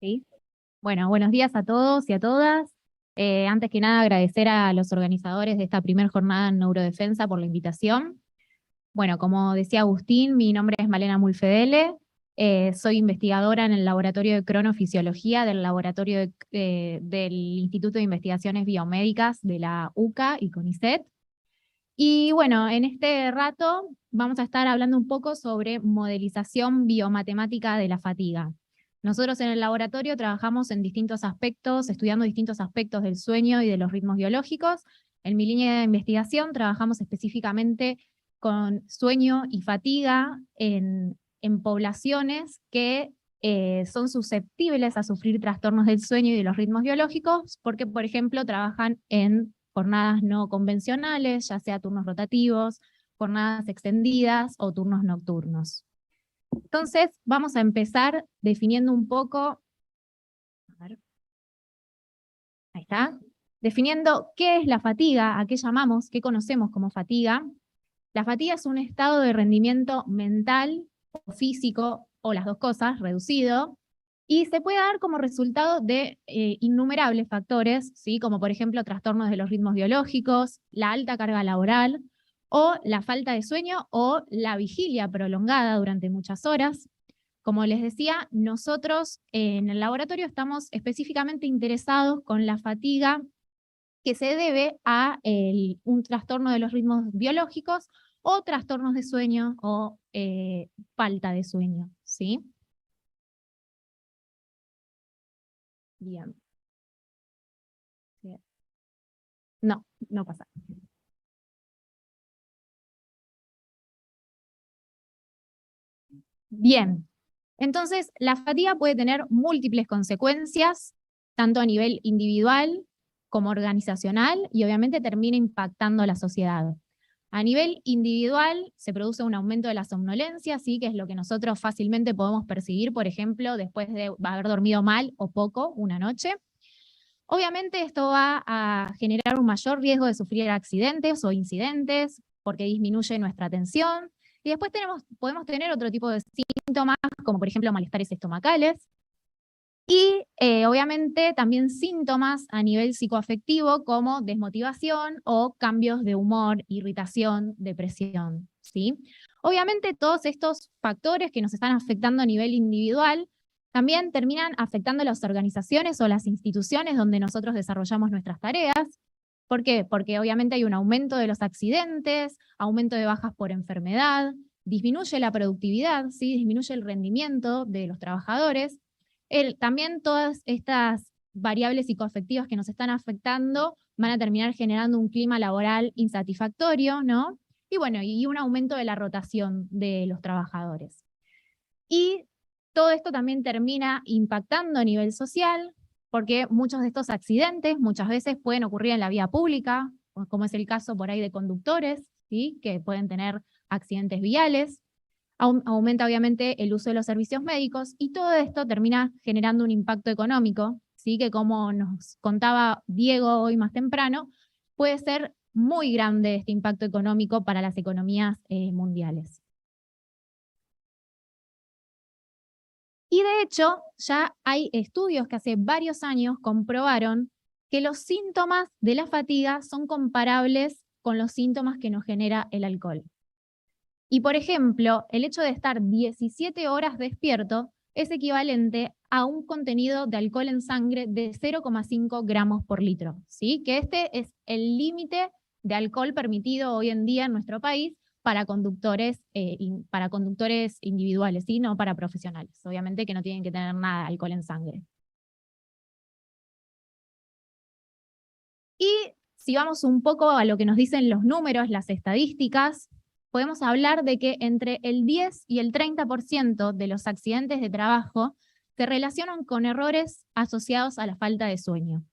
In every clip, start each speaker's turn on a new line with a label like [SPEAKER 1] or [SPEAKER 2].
[SPEAKER 1] ¿Sí? Bueno, buenos días a todos y a todas. Antes que nada, agradecer a los organizadores de esta primera jornada en Neurodefensa por la invitación. Bueno, como decía Agustín, mi nombre es Malena Mulfedele, soy investigadora en el Laboratorio de Cronofisiología del Instituto de Investigaciones Biomédicas de la UCA y CONICET. Y bueno, en este rato vamos a estar hablando un poco sobre modelización biomatemática de la fatiga. Nosotros en el laboratorio trabajamos en distintos aspectos, estudiando distintos aspectos del sueño y de los ritmos biológicos. En mi línea de investigación trabajamos específicamente con sueño y fatiga en poblaciones que son susceptibles a sufrir trastornos del sueño y de los ritmos biológicos, porque, por ejemplo, trabajan en jornadas no convencionales, ya sea turnos rotativos, jornadas extendidas o turnos nocturnos. Entonces, vamos a empezar definiendo un poco, a ver, ahí está, definiendo qué es la fatiga, a qué llamamos, qué conocemos como fatiga. La fatiga es un estado de rendimiento mental o físico, o las dos cosas, reducido, y se puede dar como resultado de innumerables factores, ¿sí? Como por ejemplo trastornos de los ritmos biológicos, la alta carga laboral, o la falta de sueño, o la vigilia prolongada durante muchas horas. Como les decía, nosotros en el laboratorio estamos específicamente interesados con la fatiga que se debe a un trastorno de los ritmos biológicos o trastornos de sueño o falta de sueño, ¿sí? Bien. No, no pasa. Bien. Entonces, la fatiga puede tener múltiples consecuencias, tanto a nivel individual como organizacional, y obviamente termina impactando a la sociedad. A nivel individual se produce un aumento de la somnolencia, ¿sí? Que es lo que nosotros fácilmente podemos percibir, por ejemplo, después de haber dormido mal o poco una noche. Obviamente esto va a generar un mayor riesgo de sufrir accidentes o incidentes, porque disminuye nuestra atención. Y después podemos tener otro tipo de síntomas, como por ejemplo malestares estomacales, y obviamente también síntomas a nivel psicoafectivo como desmotivación o cambios de humor, irritación, depresión, ¿sí? Obviamente todos estos factores que nos están afectando a nivel individual también terminan afectando a las organizaciones o las instituciones donde nosotros desarrollamos nuestras tareas. ¿Por qué? Porque obviamente hay un aumento de los accidentes, aumento de bajas por enfermedad, disminuye la productividad, ¿sí? Disminuye el rendimiento de los trabajadores. También todas estas variables psicoafectivas que nos están afectando van a terminar generando un clima laboral insatisfactorio, ¿no? Y bueno, y un aumento de la rotación de los trabajadores. Y todo esto también termina impactando a nivel social, porque muchos de estos accidentes muchas veces pueden ocurrir en la vía pública, como es el caso por ahí de conductores, ¿sí? Que pueden tener accidentes viales. Aumenta obviamente el uso de los servicios médicos y todo esto termina generando un impacto económico, ¿sí? Que como nos contaba Diego hoy más temprano, puede ser muy grande este impacto económico para las economías mundiales. Y de hecho, ya hay estudios que hace varios años comprobaron que los síntomas de la fatiga son comparables con los síntomas que nos genera el alcohol. Y por ejemplo, el hecho de estar 17 horas despierto es equivalente a un contenido de alcohol en sangre de 0,5 gramos por litro, ¿sí? Que este es el límite de alcohol permitido hoy en día en nuestro país para conductores individuales, ¿sí? No para profesionales. Obviamente que no tienen que tener nada de alcohol en sangre. Y si vamos un poco a lo que nos dicen los números, las estadísticas, podemos hablar de que entre el 10 y el 30% de los accidentes de trabajo se relacionan con errores asociados a la falta de sueño.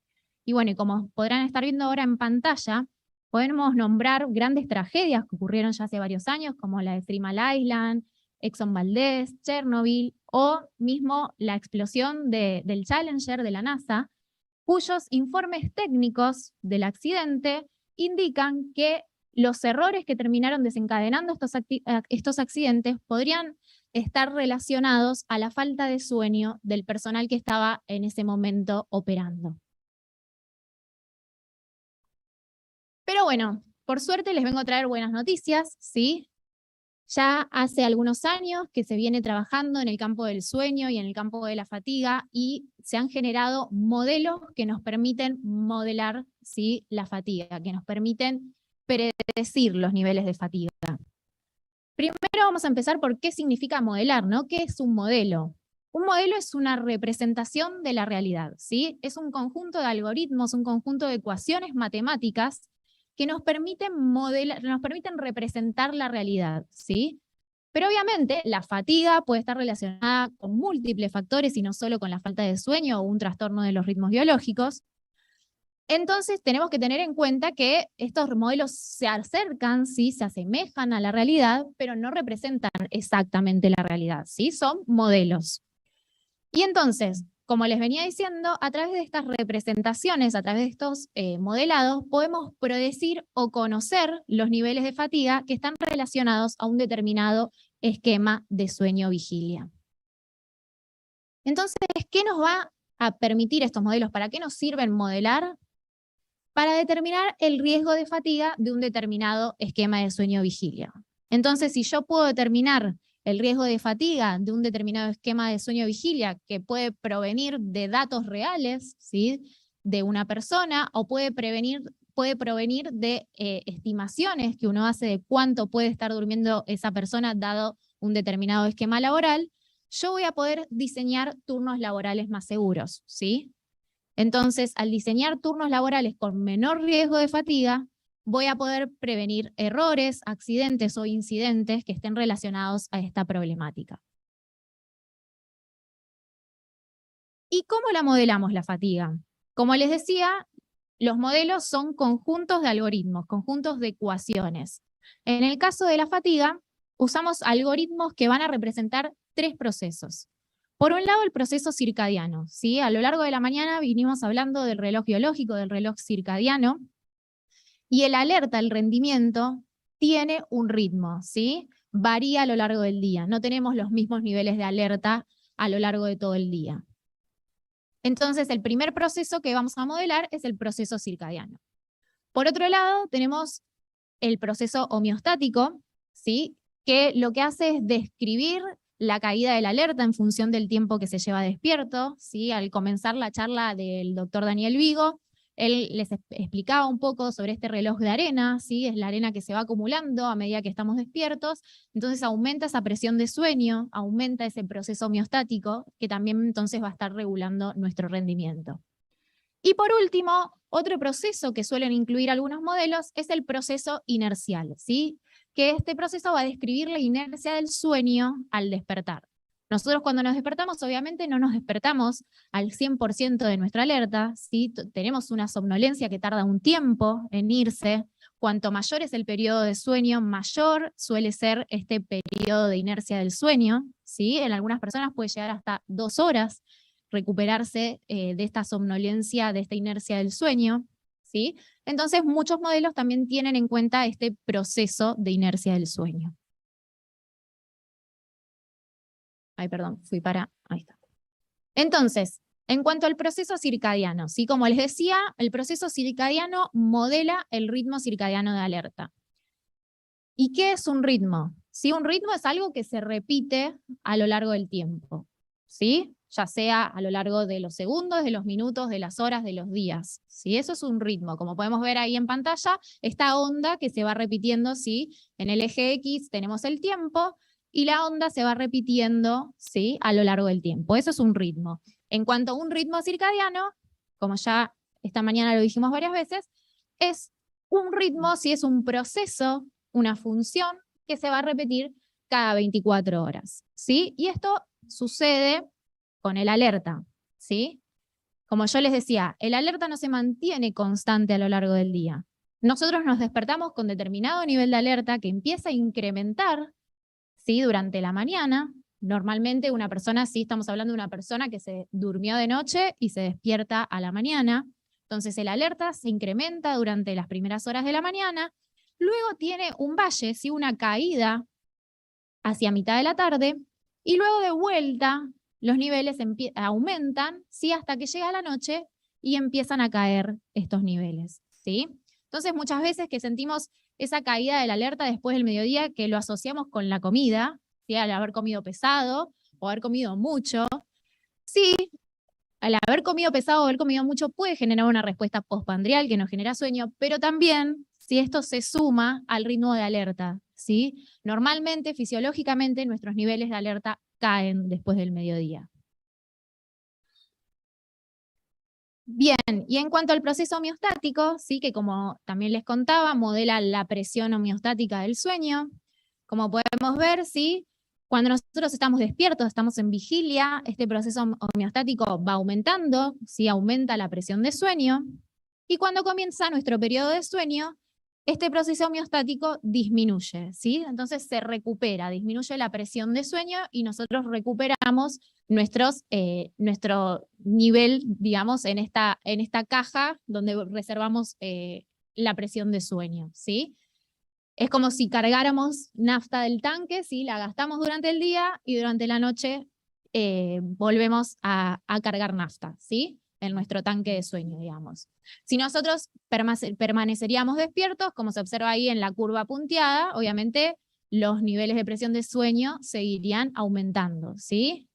[SPEAKER 1] Y bueno, y como podrán estar viendo ahora en pantalla, podemos nombrar grandes tragedias que ocurrieron ya hace varios años, como la de Three Mile Island, Exxon Valdez, Chernobyl, o mismo la explosión del Challenger de la NASA, cuyos informes técnicos del accidente indican que los errores que terminaron desencadenando estos accidentes podrían estar relacionados a la falta de sueño del personal que estaba en ese momento operando. Pero bueno, por suerte les vengo a traer buenas noticias, ¿sí? Ya hace algunos años que se viene trabajando en el campo del sueño y en el campo de la fatiga y se han generado modelos que nos permiten modelar, ¿sí?, la fatiga, que nos permiten predecir los niveles de fatiga. Primero vamos a empezar por qué significa modelar, ¿no? ¿Qué es un modelo? Un modelo es una representación de la realidad, ¿sí? Es un conjunto de algoritmos, un conjunto de ecuaciones matemáticas que nos permiten modelar, nos permiten representar la realidad, ¿sí? Pero obviamente la fatiga puede estar relacionada con múltiples factores y no solo con la falta de sueño o un trastorno de los ritmos biológicos. Entonces tenemos que tener en cuenta que estos modelos se acercan, ¿sí?, se asemejan a la realidad, pero no representan exactamente la realidad, ¿sí? Son modelos. Y entonces, como les venía diciendo, a través de estas representaciones, a través de estos modelados, podemos predecir o conocer los niveles de fatiga que están relacionados a un determinado esquema de sueño-vigilia. Entonces, ¿qué nos va a permitir estos modelos? ¿Para qué nos sirven modelar? Para determinar el riesgo de fatiga de un determinado esquema de sueño-vigilia. Entonces, si yo puedo determinar el riesgo de fatiga de un determinado esquema de sueño-vigilia que puede provenir de datos reales, ¿sí?, de una persona, o puede provenir de estimaciones que uno hace de cuánto puede estar durmiendo esa persona dado un determinado esquema laboral, yo voy a poder diseñar turnos laborales más seguros, ¿sí? Entonces, al diseñar turnos laborales con menor riesgo de fatiga, voy a poder prevenir errores, accidentes o incidentes que estén relacionados a esta problemática. ¿Y cómo la modelamos la fatiga? Como les decía, los modelos son conjuntos de algoritmos, conjuntos de ecuaciones. En el caso de la fatiga, usamos algoritmos que van a representar tres procesos. Por un lado, el proceso circadiano, ¿sí? A lo largo de la mañana vinimos hablando del reloj biológico, del reloj circadiano, y el alerta, el rendimiento, tiene un ritmo, ¿sí? Varía a lo largo del día. No tenemos los mismos niveles de alerta a lo largo de todo el día. Entonces, el primer proceso que vamos a modelar es el proceso circadiano. Por otro lado, tenemos el proceso homeostático, ¿sí?, que lo que hace es describir la caída del alerta en función del tiempo que se lleva despierto, ¿sí? Al comenzar la charla del doctor Daniel Vigo, él les explicaba un poco sobre este reloj de arena, ¿sí? Es la arena que se va acumulando a medida que estamos despiertos, entonces aumenta esa presión de sueño, aumenta ese proceso homeostático, que también entonces va a estar regulando nuestro rendimiento. Y por último, otro proceso que suelen incluir algunos modelos es el proceso inercial, ¿sí? Que este proceso va a describir la inercia del sueño al despertar. Nosotros cuando nos despertamos, obviamente no nos despertamos al 100% de nuestra alerta, ¿sí? Tenemos una somnolencia que tarda un tiempo en irse. Cuanto mayor es el periodo de sueño, mayor suele ser este periodo de inercia del sueño, ¿sí? En algunas personas puede llegar hasta 2 horas recuperarse de esta somnolencia, de esta inercia del sueño, ¿sí? Entonces, muchos modelos también tienen en cuenta este proceso de inercia del sueño. Ay, perdón, ahí está. Entonces, en cuanto al proceso circadiano, ¿sí? Como les decía, el proceso circadiano modela el ritmo circadiano de alerta. ¿Y qué es un ritmo? ¿Sí? Un ritmo es algo que se repite a lo largo del tiempo, ¿sí? Ya sea a lo largo de los segundos, de los minutos, de las horas, de los días, ¿sí? Eso es un ritmo. Como podemos ver ahí en pantalla, esta onda que se va repitiendo, ¿sí? En el eje X tenemos el tiempo y la onda se va repitiendo, ¿sí?, a lo largo del tiempo. Eso es un ritmo. En cuanto a un ritmo circadiano, como ya esta mañana lo dijimos varias veces, es un ritmo, ¿sí?, es un proceso, una función que se va a repetir cada 24 horas, ¿sí? Y esto sucede con el alerta, ¿sí? Como yo les decía, el alerta no se mantiene constante a lo largo del día. Nosotros nos despertamos con determinado nivel de alerta que empieza a incrementar, ¿sí?, durante la mañana. Normalmente una persona, sí, estamos hablando de una persona que se durmió de noche y se despierta a la mañana. Entonces el alerta se incrementa durante las primeras horas de la mañana. Luego tiene un valle, ¿sí?, una caída hacia mitad de la tarde, Y luego de vuelta, los niveles aumentan, ¿sí? Hasta que llega la noche y empiezan a caer estos niveles, ¿sí? Entonces, muchas veces que sentimos esa caída de la alerta después del mediodía, que lo asociamos con la comida, ¿sí? Al haber comido pesado o haber comido mucho. Sí, al haber comido pesado o haber comido mucho puede generar una respuesta postprandial que nos genera sueño, pero también si esto se suma al ritmo de alerta, ¿sí? Normalmente, fisiológicamente, nuestros niveles de alerta caen después del mediodía. Bien, y en cuanto al proceso homeostático, ¿sí? Que como también les contaba, modela la presión homeostática del sueño. Como podemos ver, ¿sí? Cuando nosotros estamos despiertos, estamos en vigilia, este proceso homeostático va aumentando, ¿sí? Aumenta la presión de sueño. Y cuando comienza nuestro periodo de sueño, este proceso homeostático disminuye, ¿sí? Entonces se recupera, disminuye la presión de sueño y nosotros recuperamos nuestro nivel, digamos, en esta caja donde reservamos la presión de sueño, ¿sí? Es como si cargáramos nafta del tanque, ¿sí? La gastamos durante el día y durante la noche volvemos a cargar nafta, ¿sí? En nuestro tanque de sueño, digamos. Si nosotros permaneceríamos despiertos, como se observa ahí en la curva punteada, obviamente los niveles de presión de sueño seguirían aumentando, ¿sí?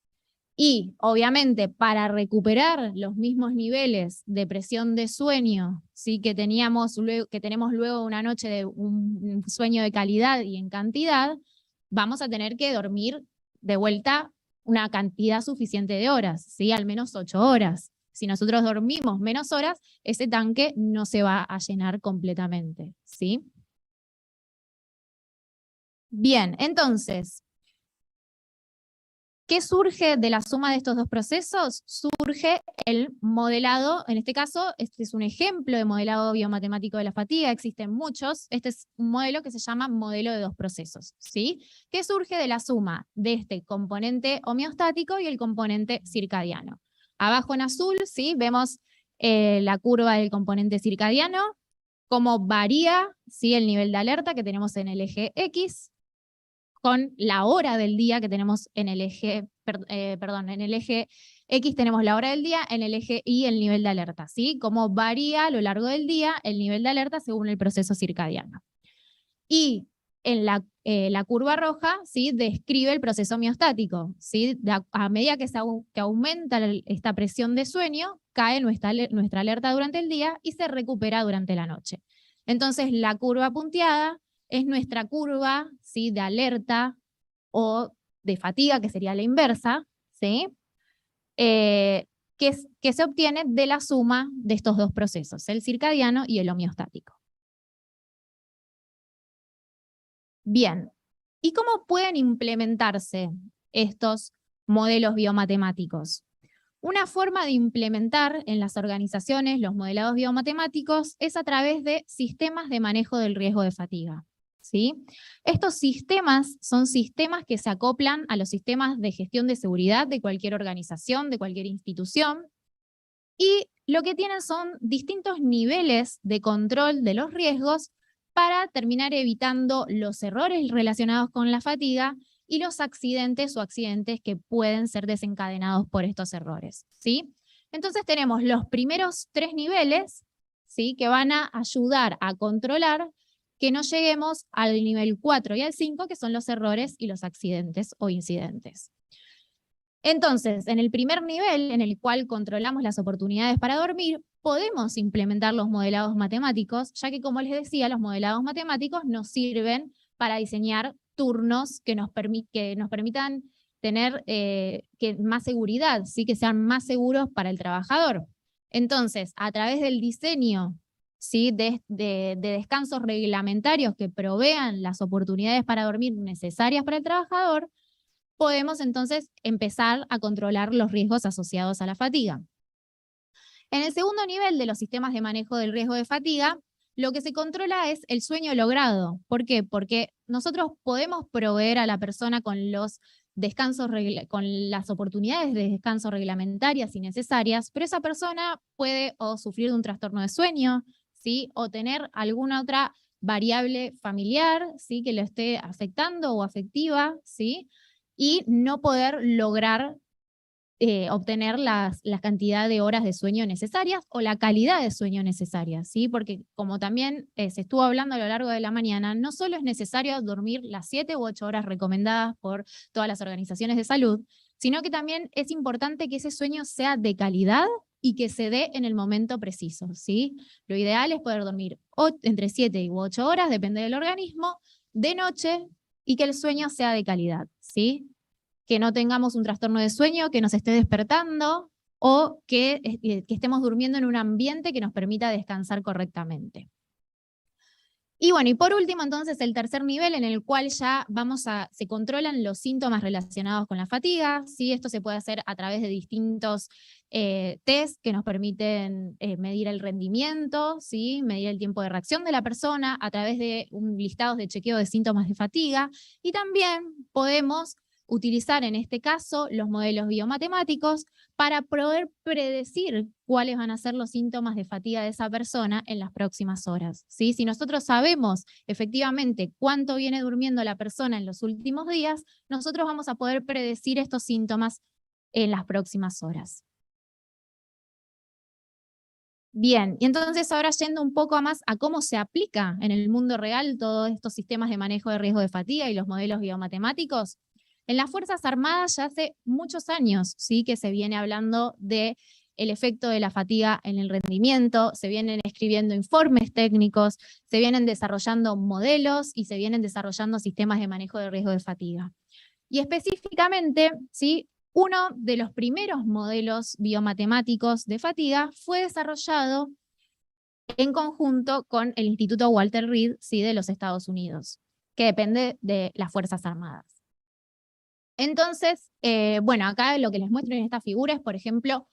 [SPEAKER 1] Y obviamente para recuperar los mismos niveles de presión de sueño, ¿sí? que tenemos luego una noche de un sueño de calidad y en cantidad, vamos a tener que dormir de vuelta una cantidad suficiente de horas, ¿sí? Al menos 8 horas. Si nosotros dormimos menos horas, ese tanque no se va a llenar completamente, ¿sí? Bien, entonces, ¿qué surge de la suma de estos dos procesos? Surge el modelado, en este caso, este es un ejemplo de modelado biomatemático de la fatiga, existen muchos, este es un modelo que se llama modelo de dos procesos, ¿sí? Que surge de la suma de este componente homeostático y el componente circadiano. Abajo en azul, ¿sí? Vemos la curva del componente circadiano, cómo varía, ¿sí? El nivel de alerta que tenemos en el eje X, con la hora del día que tenemos en el eje, en el eje X tenemos la hora del día, en el eje Y el nivel de alerta, ¿sí? Cómo varía a lo largo del día el nivel de alerta según el proceso circadiano. Y en la curva roja, ¿sí? Describe el proceso homeostático, ¿sí? A medida que aumenta esta presión de sueño, cae nuestra alerta durante el día y se recupera durante la noche. Entonces, la curva punteada es nuestra curva, ¿sí? De alerta o de fatiga, que sería la inversa, ¿sí? Que se obtiene de la suma de estos dos procesos, el circadiano y el homeostático. Bien, ¿y cómo pueden implementarse estos modelos biomatemáticos? Una forma de implementar en las organizaciones los modelados biomatemáticos es a través de sistemas de manejo del riesgo de fatiga, ¿sí? Estos sistemas son sistemas que se acoplan a los sistemas de gestión de seguridad de cualquier organización, de cualquier institución, y lo que tienen son distintos niveles de control de los riesgos para terminar evitando los errores relacionados con la fatiga y los accidentes o accidentes que pueden ser desencadenados por estos errores, ¿sí? Entonces tenemos los primeros 3 niveles, ¿sí? Que van a ayudar a controlar que no lleguemos al nivel 4 y al 5, que son los errores y los accidentes o incidentes. Entonces, en el primer nivel, en el cual controlamos las oportunidades para dormir, podemos implementar los modelados matemáticos, ya que, como les decía, los modelados matemáticos nos sirven para diseñar turnos que nos permitan tener más seguridad, ¿sí? Que sean más seguros para el trabajador. Entonces, a través del diseño, ¿sí? de descansos reglamentarios que provean las oportunidades para dormir necesarias para el trabajador, podemos entonces empezar a controlar los riesgos asociados a la fatiga. En el segundo nivel de los sistemas de manejo del riesgo de fatiga, lo que se controla es el sueño logrado. ¿Por qué? Porque nosotros podemos proveer a la persona con los descansos, con las oportunidades de descanso reglamentarias y necesarias, pero esa persona puede o sufrir de un trastorno de sueño, ¿sí? O tener alguna otra variable familiar, ¿sí? Que lo esté afectando o afectiva, ¿sí? y no poder lograr obtener la cantidad de horas de sueño necesarias o la calidad de sueño necesaria, ¿sí? Porque como también se estuvo hablando a lo largo de la mañana, no solo es necesario dormir las 7 u 8 horas recomendadas por todas las organizaciones de salud, sino que también es importante que ese sueño sea de calidad y que se dé en el momento preciso, ¿sí? Lo ideal es poder dormir entre 7 u 8 horas, depende del organismo, de noche, y que el sueño sea de calidad, ¿sí? Que no tengamos un trastorno de sueño que nos esté despertando o que estemos durmiendo en un ambiente que nos permita descansar correctamente. Y bueno, y por último, entonces, el tercer nivel en el cual ya se controlan los síntomas relacionados con la fatiga, ¿sí? Esto se puede hacer a través de distintos test que nos permiten medir el rendimiento, ¿sí? Medir el tiempo de reacción de la persona, a través de listados de chequeo de síntomas de fatiga, y también podemos utilizar en este caso los modelos biomatemáticos para poder predecir cuáles van a ser los síntomas de fatiga de esa persona en las próximas horas, ¿sí? Si nosotros sabemos efectivamente cuánto viene durmiendo la persona en los últimos días, nosotros vamos a poder predecir estos síntomas en las próximas horas. Bien, y entonces ahora yendo un poco más a cómo se aplica en el mundo real todos estos sistemas de manejo de riesgo de fatiga y los modelos biomatemáticos. En las Fuerzas Armadas ya hace muchos años, ¿sí?, que se viene hablando de el efecto de la fatiga en el rendimiento, se vienen escribiendo informes técnicos, se vienen desarrollando modelos y se vienen desarrollando sistemas de manejo de riesgo de fatiga. Y específicamente, ¿sí?, uno de los primeros modelos biomatemáticos de fatiga fue desarrollado en conjunto con el Instituto Walter Reed, ¿sí?, de los Estados Unidos, que depende de las Fuerzas Armadas. Entonces, bueno, acá lo que les muestro en esta figura es, por ejemplo,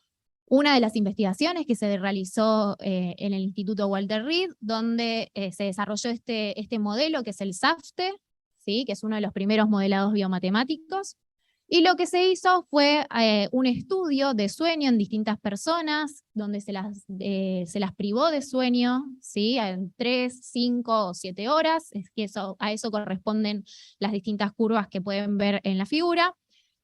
[SPEAKER 1] una de las investigaciones que se realizó en el Instituto Walter Reed, donde se desarrolló este modelo que es el SAFTE, ¿sí?, que es uno de los primeros modelados biomatemáticos. Y lo que se hizo fue un estudio de sueño en distintas personas, donde se las privó de sueño, ¿sí?, en 3, 5 o 7 horas, es que a eso corresponden las distintas curvas que pueden ver en la figura.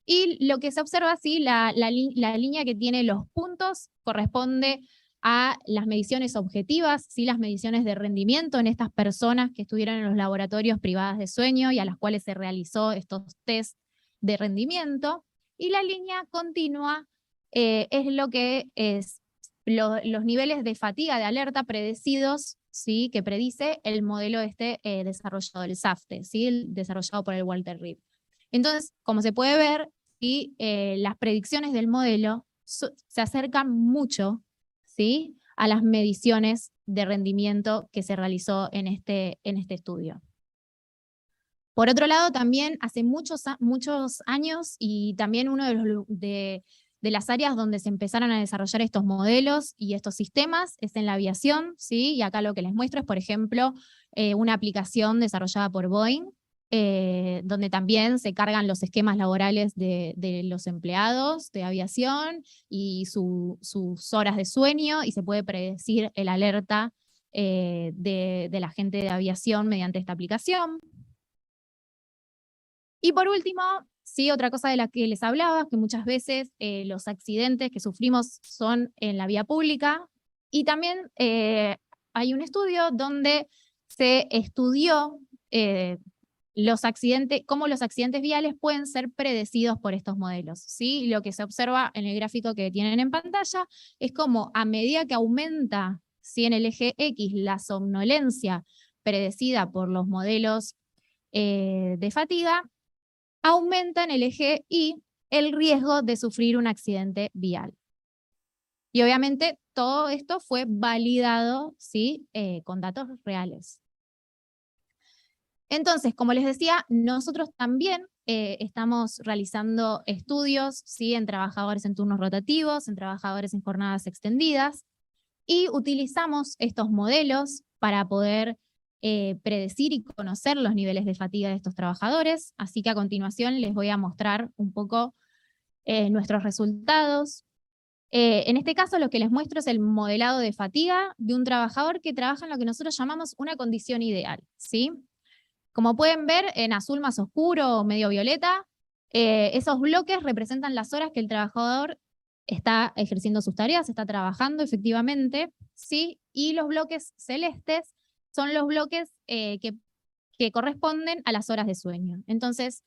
[SPEAKER 1] Y lo que se observa, así, la línea que tiene los puntos corresponde a las mediciones objetivas, ¿sí?, las mediciones de rendimiento en estas personas que estuvieron en los laboratorios privadas de sueño y a las cuales se realizó estos test de rendimiento, y la línea continua es lo que es los niveles de fatiga de alerta predecidos, ¿sí?, que predice el modelo desarrollado, el SAFTE, ¿sí?, desarrollado por el Walter Reed. Entonces, como se puede ver, ¿sí?, las predicciones del modelo se acercan mucho, ¿sí?, a las mediciones de rendimiento que se realizó en este estudio. Por otro lado, también hace muchos años, y también uno de las áreas donde se empezaron a desarrollar estos modelos y estos sistemas es en la aviación, ¿sí? Y acá lo que les muestro es, por ejemplo, una aplicación desarrollada por Boeing, donde también se cargan los esquemas laborales de los empleados de aviación y sus horas de sueño, y se puede predecir el alerta de la gente de aviación mediante esta aplicación. Y por último, sí, otra cosa de la que les hablaba, que muchas veces los accidentes que sufrimos son en la vía pública, y también hay un estudio donde se estudió cómo los accidentes viales pueden ser predecidos por estos modelos, ¿sí? Y lo que se observa en el gráfico que tienen en pantalla es cómo, a medida que aumenta, ¿sí?, en el eje X la somnolencia predecida por los modelos de fatiga, aumenta en el eje Y el riesgo de sufrir un accidente vial. Y obviamente todo esto fue validado, ¿sí?, con datos reales. Entonces, como les decía, nosotros también estamos realizando estudios, ¿sí?, en trabajadores en turnos rotativos, en trabajadores en jornadas extendidas, y utilizamos estos modelos para poder predecir y conocer los niveles de fatiga de estos trabajadores. Así que a continuación les voy a mostrar un poco nuestros resultados. En este caso lo que les muestro es el modelado de fatiga de un trabajador que trabaja en lo que nosotros llamamos una condición ideal, ¿sí? Como pueden ver, en azul más oscuro o medio violeta, Esos bloques representan las horas que el trabajador está ejerciendo sus tareas, está trabajando efectivamente, ¿sí? Y los bloques celestes son los bloques que corresponden a las horas de sueño. Entonces,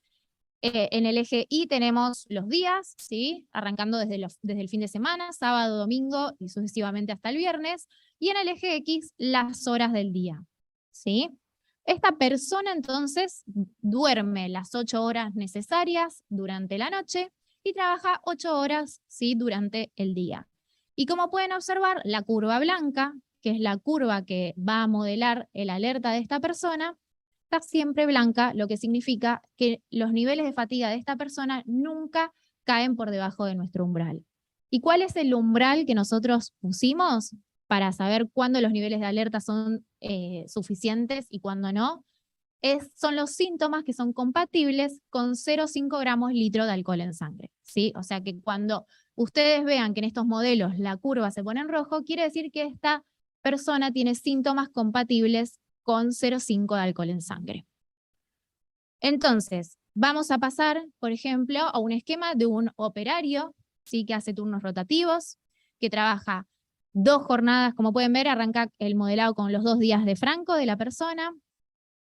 [SPEAKER 1] en el eje Y tenemos los días, ¿sí? Arrancando desde el fin de semana, sábado, domingo y sucesivamente hasta el viernes. Y en el eje X, las horas del día, ¿sí? Esta persona entonces duerme las 8 horas necesarias durante la noche y trabaja 8 horas, ¿sí? Durante el día. Y como pueden observar, la curva blanca, que es la curva que va a modelar el alerta de esta persona, está siempre blanca, lo que significa que los niveles de fatiga de esta persona nunca caen por debajo de nuestro umbral. ¿Y cuál es el umbral que nosotros pusimos para saber cuándo los niveles de alerta son suficientes y cuándo no? Son los síntomas que son compatibles con 0,5 gramos litro de alcohol en sangre, ¿sí? O sea que cuando ustedes vean que en estos modelos la curva se pone en rojo, quiere decir que esta persona tiene síntomas compatibles con 0,5 de alcohol en sangre. Entonces, vamos a pasar, por ejemplo, a un esquema de un operario, ¿sí? Que hace turnos rotativos, que trabaja 2 jornadas, como pueden ver, arranca el modelado con los 2 días de franco de la persona,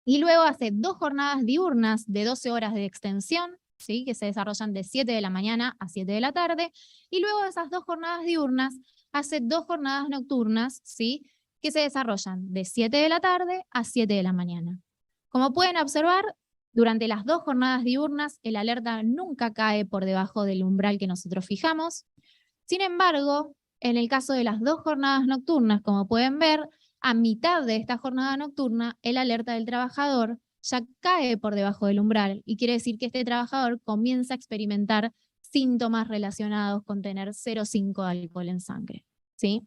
[SPEAKER 1] y luego hace 2 jornadas diurnas de 12 horas de extensión, ¿sí? Que se desarrollan de 7 de la mañana a 7 de la tarde, y luego de esas 2 jornadas diurnas hace 2 jornadas nocturnas, ¿sí? Que se desarrollan de 7 de la tarde a 7 de la mañana. Como pueden observar, durante las 2 jornadas diurnas el alerta nunca cae por debajo del umbral que nosotros fijamos. Sin embargo, en el caso de las 2 jornadas nocturnas, como pueden ver, a mitad de esta jornada nocturna, el alerta del trabajador ya cae por debajo del umbral y quiere decir que este trabajador comienza a experimentar síntomas relacionados con tener 0,5 de alcohol en sangre, ¿sí?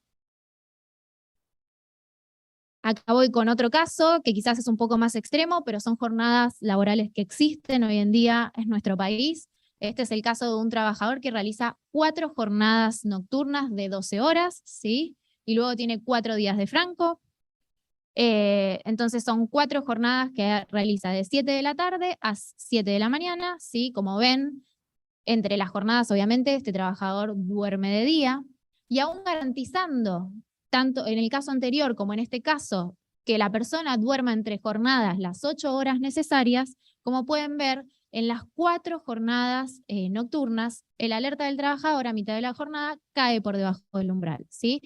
[SPEAKER 1] Acá voy con otro caso que quizás es un poco más extremo, pero son jornadas laborales que existen hoy en día en nuestro país. Este es el caso de un trabajador que realiza 4 jornadas nocturnas de 12 horas, ¿sí? Y luego tiene 4 días de franco. Entonces son 4 jornadas que realiza de 7 de la tarde a 7 de la mañana, ¿sí? Como ven, entre las jornadas obviamente este trabajador duerme de día y aún garantizando, tanto en el caso anterior como en este caso, que la persona duerma entre jornadas las 8 horas necesarias, como pueden ver, en las 4 jornadas nocturnas, el alerta del trabajador a mitad de la jornada cae por debajo del umbral, ¿sí?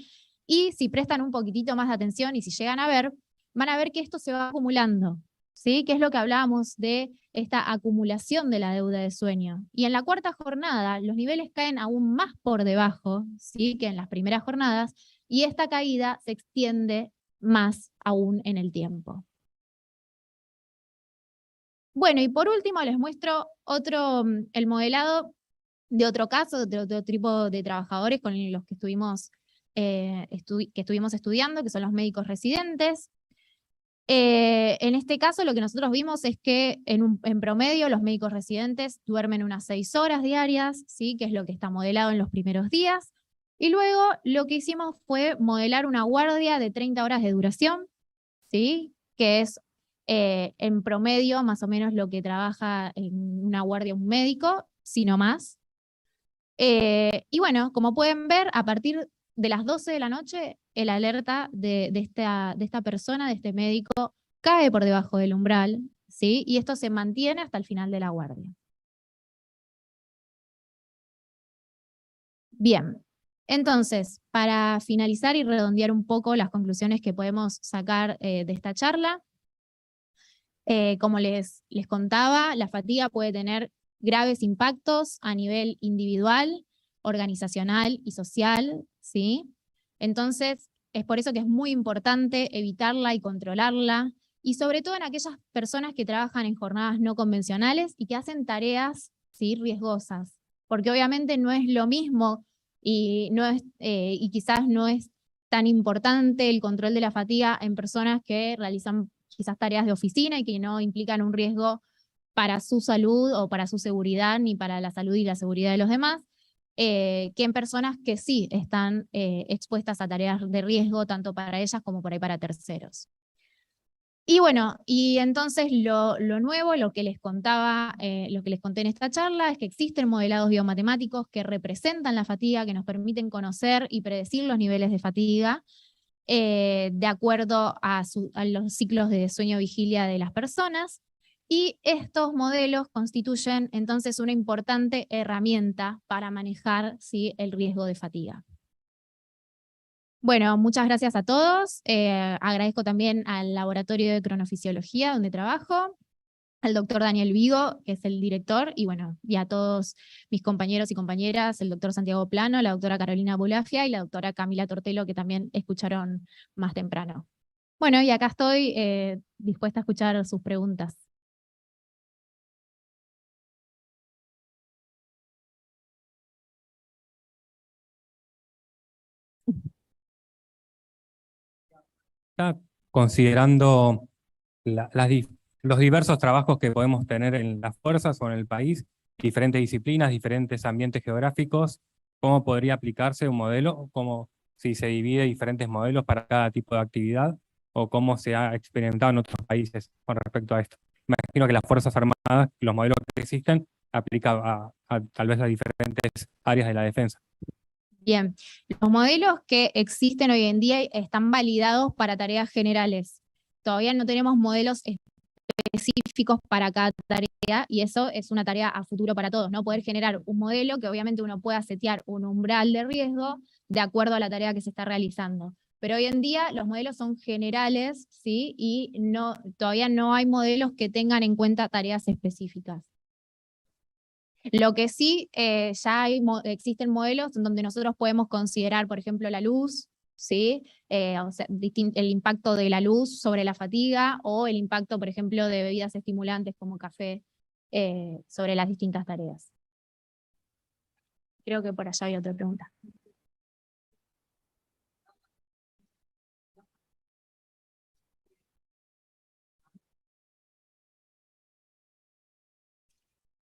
[SPEAKER 1] Y si prestan un poquitito más de atención y si llegan a ver, van a ver que esto se va acumulando, ¿sí? Que es lo que hablábamos de esta acumulación de la deuda de sueño. Y en la 4ª jornada, los niveles caen aún más por debajo, ¿sí? Que en las primeras jornadas, y esta caída se extiende más aún en el tiempo. Bueno, y por último les muestro el modelado de otro caso, de otro tipo de trabajadores con los que estuvimos estudiando, que son los médicos residentes. En este caso lo que nosotros vimos es que en promedio los médicos residentes duermen unas 6 horas diarias, ¿sí? Que es lo que está modelado en los primeros días. Y luego lo que hicimos fue modelar una guardia de 30 horas de duración, ¿sí? Que es en promedio más o menos lo que trabaja en una guardia un médico, si no más. Y bueno, como pueden ver, a partir de las 12 de la noche, el alerta de esta persona, de este médico, cae por debajo del umbral, ¿sí? Y esto se mantiene hasta el final de la guardia. Bien, entonces, para finalizar y redondear un poco las conclusiones que podemos sacar de esta charla, como les contaba, la fatiga puede tener graves impactos a nivel individual, organizacional y social, ¿sí? Entonces, es por eso que es muy importante evitarla y controlarla, y sobre todo en aquellas personas que trabajan en jornadas no convencionales y que hacen tareas, ¿sí? Riesgosas, porque obviamente no es lo mismo y quizás no es tan importante el control de la fatiga en personas que realizan quizás tareas de oficina y que no implican un riesgo para su salud o para su seguridad, ni para la salud y la seguridad de los demás, que en personas que sí están expuestas a tareas de riesgo, tanto para ellas como por ahí para terceros. Y bueno, y entonces lo nuevo, lo que les contaba, lo que les conté en esta charla, es que existen modelados biomatemáticos que representan la fatiga, que nos permiten conocer y predecir los niveles de fatiga de acuerdo a los ciclos de sueño-vigilia de las personas. Y estos modelos constituyen entonces una importante herramienta para manejar, ¿sí?, el riesgo de fatiga. Bueno, muchas gracias a todos. Agradezco también al Laboratorio de Cronofisiología donde trabajo, al doctor Daniel Vigo, que es el director, y bueno, y a todos mis compañeros y compañeras, el doctor Santiago Plano, la doctora Carolina Bulafia y la doctora Camila Tortelo, que también escucharon más temprano. Bueno, y acá estoy dispuesta a escuchar sus preguntas.
[SPEAKER 2] Ya considerando los diversos trabajos que podemos tener en las fuerzas o en el país, diferentes disciplinas, diferentes ambientes geográficos, ¿cómo podría aplicarse un modelo? ¿Cómo si se divide diferentes modelos para cada tipo de actividad? ¿O cómo se ha experimentado en otros países con respecto a esto? Me imagino que las Fuerzas Armadas, los modelos que existen, aplican a tal vez a diferentes áreas de la defensa.
[SPEAKER 1] Bien, los modelos que existen hoy en día están validados para tareas generales. Todavía no tenemos modelos específicos para cada tarea, y eso es una tarea a futuro para todos, ¿no? Poder generar un modelo que obviamente uno pueda setear un umbral de riesgo de acuerdo a la tarea que se está realizando. Pero hoy en día los modelos son generales, ¿sí? Y todavía no hay modelos que tengan en cuenta tareas específicas. Lo que sí, ya existen modelos en donde nosotros podemos considerar, por ejemplo, la luz, ¿sí? O sea, el impacto de la luz sobre la fatiga o el impacto, por ejemplo, de bebidas estimulantes como café sobre las distintas tareas. Creo que por allá hay otra pregunta.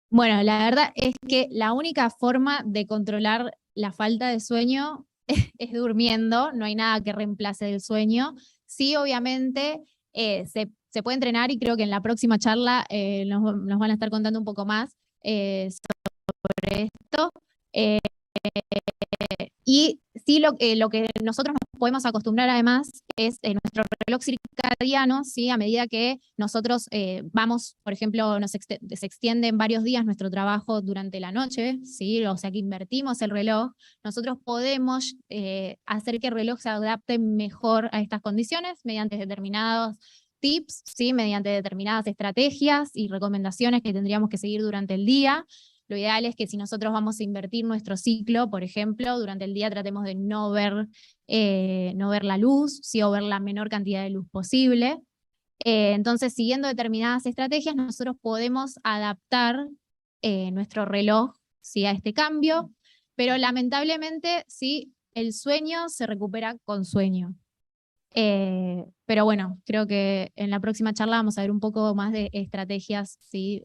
[SPEAKER 1] Bueno, la verdad es que la única forma de controlar la falta de sueño es durmiendo, no hay nada que reemplace el sueño. Sí, obviamente se puede entrenar y creo que en la próxima charla nos van a estar contando un poco más sobre esto. Eh, y sí, lo que nosotros nos podemos acostumbrar además es nuestro reloj circadiano, ¿sí? A medida que nosotros vamos, por ejemplo, se extiende en varios días nuestro trabajo durante la noche, ¿sí? O sea que invertimos el reloj, nosotros podemos hacer que el reloj se adapte mejor a estas condiciones mediante determinados tips, ¿sí? Mediante determinadas estrategias y recomendaciones que tendríamos que seguir durante el día. Lo ideal es que si nosotros vamos a invertir nuestro ciclo, por ejemplo, durante el día tratemos de no ver la luz, sí, o ver la menor cantidad de luz posible. Entonces, siguiendo determinadas estrategias, nosotros podemos adaptar nuestro reloj, ¿sí?, a este cambio, pero lamentablemente, sí, el sueño se recupera con sueño. Pero bueno, creo que en la próxima charla vamos a ver un poco más de estrategias, ¿sí?,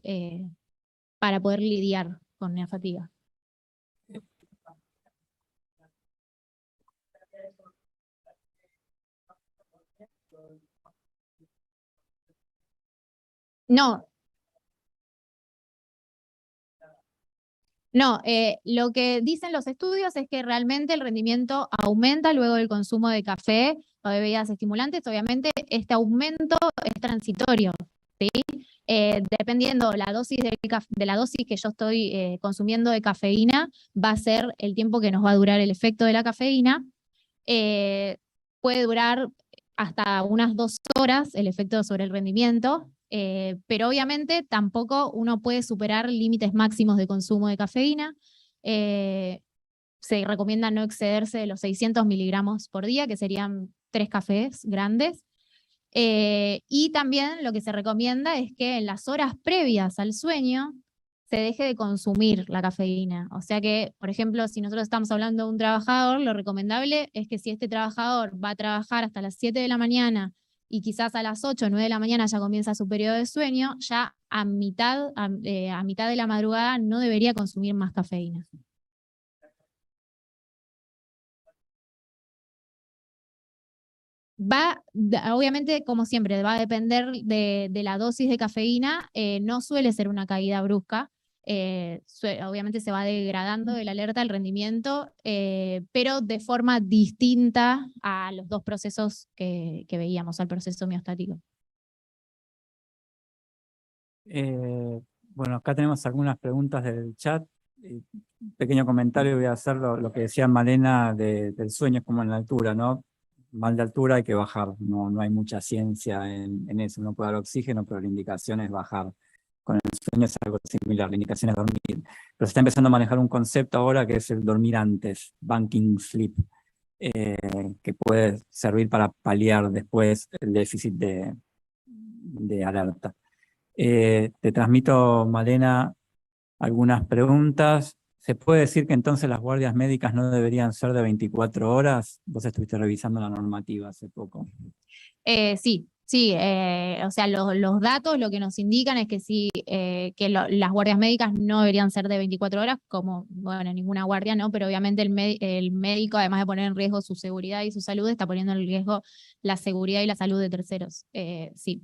[SPEAKER 1] para poder lidiar con la fatiga. No, no, lo que dicen los estudios es que realmente el rendimiento aumenta luego del consumo de café o de bebidas estimulantes. Obviamente, este aumento es transitorio, ¿sí? Dependiendo de la dosis que yo estoy consumiendo de cafeína, va a ser el tiempo que nos va a durar el efecto de la cafeína. Puede durar hasta unas 2 horas el efecto sobre el rendimiento, pero obviamente tampoco uno puede superar límites máximos de consumo de cafeína. Se recomienda no excederse de los 600 miligramos por día, que serían 3 cafés grandes. Y también lo que se recomienda es que en las horas previas al sueño se deje de consumir la cafeína. O sea que, por ejemplo, si nosotros estamos hablando de un trabajador, lo recomendable es que si este trabajador va a trabajar hasta las 7 de la mañana y quizás a las 8 o 9 de la mañana ya comienza su periodo de sueño, ya a mitad de la madrugada no debería consumir más cafeína. Obviamente, como siempre, va a depender de la dosis de cafeína. No suele ser una caída brusca. Obviamente se va degradando el alerta, el rendimiento, pero de forma distinta a los dos procesos que veíamos, al proceso homeostático.
[SPEAKER 3] Bueno, acá tenemos algunas preguntas del chat. Pequeño comentario voy a hacer lo que decía Malena del sueño, es como en la altura, ¿no? Mal de altura hay que bajar, no hay mucha ciencia en eso, uno puede dar oxígeno, pero la indicación es bajar. Con el sueño es algo similar, la indicación es dormir. Pero se está empezando a manejar un concepto ahora que es el dormir antes, banking sleep, que puede servir para paliar después el déficit de alerta. Te transmito, Malena, algunas preguntas. ¿Se puede decir que entonces las guardias médicas no deberían ser de 24 horas? Vos estuviste revisando la normativa hace poco.
[SPEAKER 1] Sí, o sea, los datos lo que nos indican es que sí, las guardias médicas no deberían ser de 24 horas, como, bueno, ninguna guardia, ¿no? Pero obviamente el médico, además de poner en riesgo su seguridad y su salud, está poniendo en riesgo la seguridad y la salud de terceros. Sí.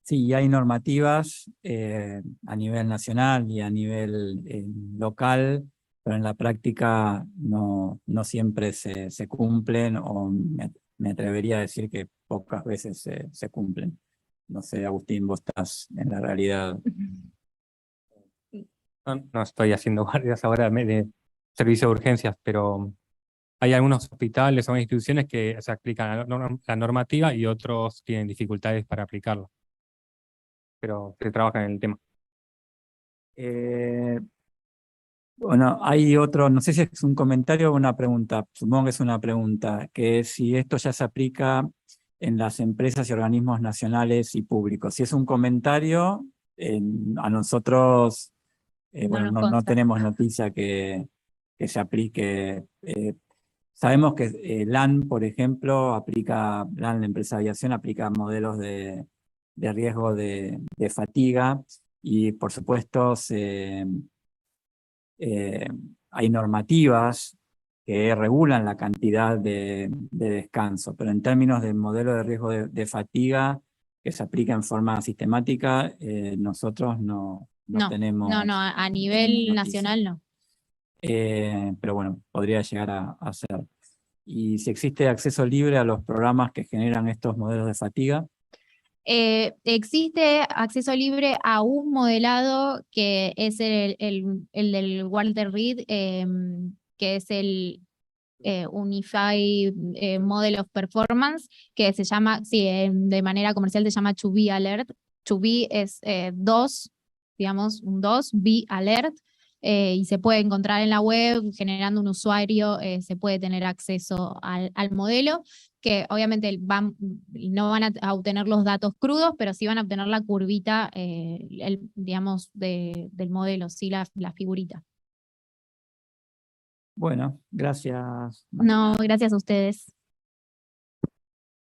[SPEAKER 3] Sí, y hay normativas a nivel nacional y a nivel local, pero en la práctica no siempre se cumplen, o me atrevería a decir que pocas veces se cumplen. No sé, Agustín, vos estás en la realidad.
[SPEAKER 2] No estoy haciendo guardias ahora de servicio de urgencias, pero hay algunos hospitales o instituciones que se aplican la normativa y otros tienen dificultades para aplicarla. Pero se trabaja en el tema.
[SPEAKER 3] Bueno, hay otro, no sé si es un comentario o una pregunta, supongo que es una pregunta, que es si esto ya se aplica en las empresas y organismos nacionales y públicos. Si es un comentario, a nosotros, bueno, no tenemos noticia que se aplique. Sabemos que LAN, por ejemplo, LAN, la empresa de aviación, aplica modelos de riesgo de fatiga, y por supuesto hay normativas que regulan la cantidad de descanso, pero en términos de modelo de riesgo de fatiga que se aplica en forma sistemática, nosotros no tenemos.
[SPEAKER 1] No, a nivel nacional no.
[SPEAKER 3] Pero bueno, podría llegar a ser. Y si existe acceso libre a los programas que generan estos modelos de fatiga.
[SPEAKER 1] Existe acceso libre a un modelado que es el del Walter Reed, que es el Unified Model of Performance, que se llama, sí, de manera comercial se llama 2B Alert. 2B es 2, digamos, un 2, B Alert, y se puede encontrar en la web, generando un usuario, se puede tener acceso al modelo, que obviamente no van a obtener los datos crudos, pero sí van a obtener la curvita, digamos, del modelo, sí, la figurita.
[SPEAKER 3] Bueno, gracias.
[SPEAKER 1] No, gracias a ustedes.